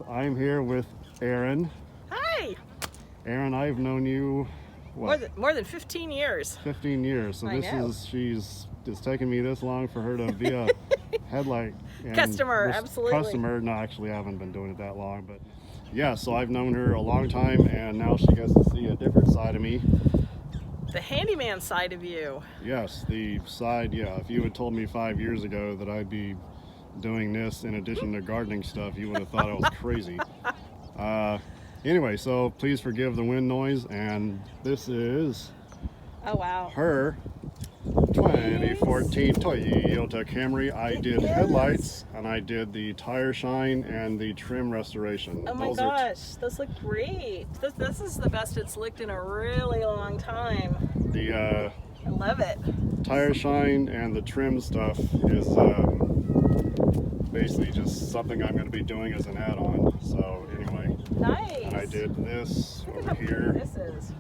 I'm here with Erin. Hi. Erin, I've known you, what? More than 15 years. 15 years. So it's taken me this long for her to be a headlight customer, absolutely. Customer. No, actually I haven't been doing it that long, but yeah, so I've known her a long time and now she gets to see a different side of me. The handyman side of you. Yes, the side, yeah. If you had told me 5 years ago that I'd be doing this in addition to gardening stuff, you would have thought I was crazy. Anyway, so please forgive the wind noise, and this is her 2014 Toyota Camry. I did headlights, and I did the tire shine and the trim restoration. Oh my gosh, those look great. This is the best it's looked in a really long time. I love it. Tire shine and the trim stuff is basically just something I'm going to be doing as an add-on. So anyway, nice. And I did this over here. This is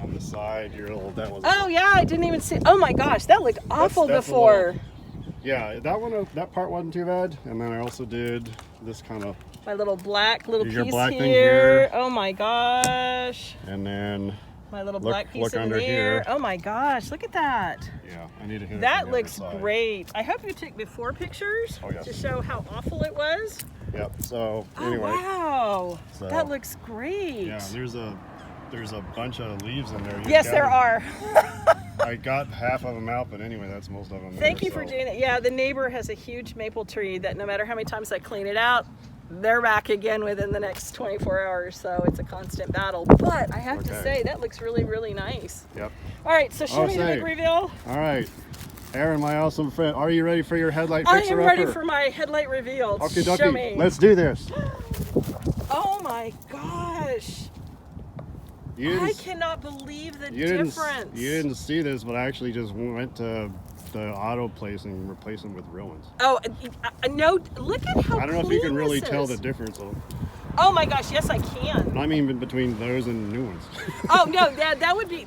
on the side. That was. Oh yeah, I didn't even see. Oh my gosh, that looked awful before. Yeah, that part wasn't too bad. And then I also did this kind of. My little black piece black here. Thing here. Oh my gosh. And then. My little black piece in there. Here. Oh my gosh, look at that. Yeah, I need to hit it. That looks great. I hope you took before pictures to show how awful it was. Yep. So anyway. Oh wow. That looks great. Yeah, there's a bunch of leaves in there. Yes, there are. I got half of them out, but anyway, that's most of them. Thank you for doing it. Yeah, the neighbor has a huge maple tree that no matter how many times I clean it out, they're back again within the next 24 hours, so it's a constant battle. But I have to say, that looks really, really nice. Yep. All right, so show me the big reveal. All right. Erin, my awesome friend, are you ready for your headlight fixer-upper? I am ready for my headlight reveal. Okay, show me. Let's do this. Oh my gosh. I cannot believe the difference. You didn't see this, but I actually just went to the auto place and replaced them with real ones. Oh, no, look at how I don't know if you can really tell the difference. Oh my gosh, yes I can. I mean between those and new ones. Oh no, that would be,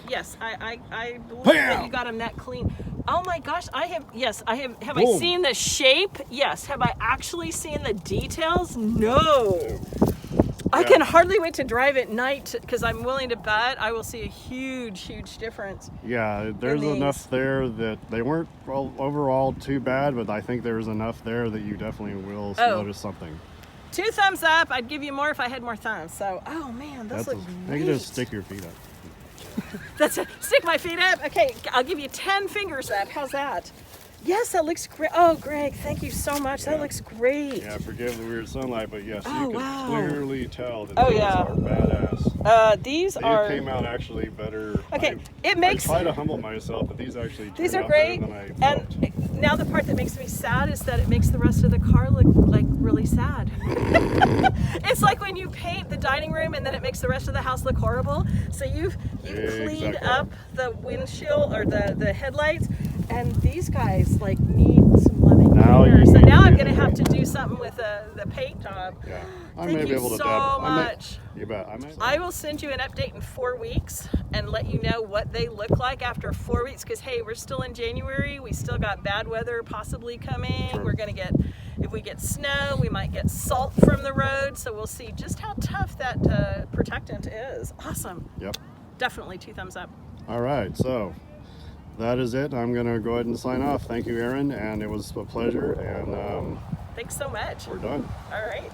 yes, I believe that you got them that clean. Oh my gosh, have I seen the shape? Yes. Have I actually seen the details? No. I can hardly wait to drive at night because I'm willing to bet I will see a huge difference. Yeah, there's enough there that they weren't overall too bad, but I think there's enough there that you definitely will notice something. 2 thumbs up. I'd give you more if I had more thumbs. So, oh man, those look great. You can just stick your feet up. Stick my feet up? Okay, I'll give you 10 fingers up. How's that? Yes, that looks great. Oh, Greg, thank you so much. That looks great. Yeah, forgive the weird sunlight, but yes, you can clearly tell that these are badass. These came out actually better. Okay, I try to humble myself, but these actually turned out great. Better than I thought. And now the part that makes me sad is that it makes the rest of the car look like really sad. It's like when you paint the dining room and then it makes the rest of the house look horrible. So you've cleaned up the windshield or the headlights. And these guys need some loving care. So now I'm going to have to do something with the paint job. Yeah, Thank you so much. You bet. I will send you an update in 4 weeks and let you know what they look like after 4 weeks. Because hey, we're still in January. We still got bad weather possibly coming. Sure. We're going to get, if we get snow, we might get salt from the road. So we'll see just how tough that protectant is. Awesome. Yep. Definitely 2 thumbs up. All right, so. That is it. I'm going to go ahead and sign off. Thank you, Erin, and it was a pleasure. And thanks so much. We're done. All right.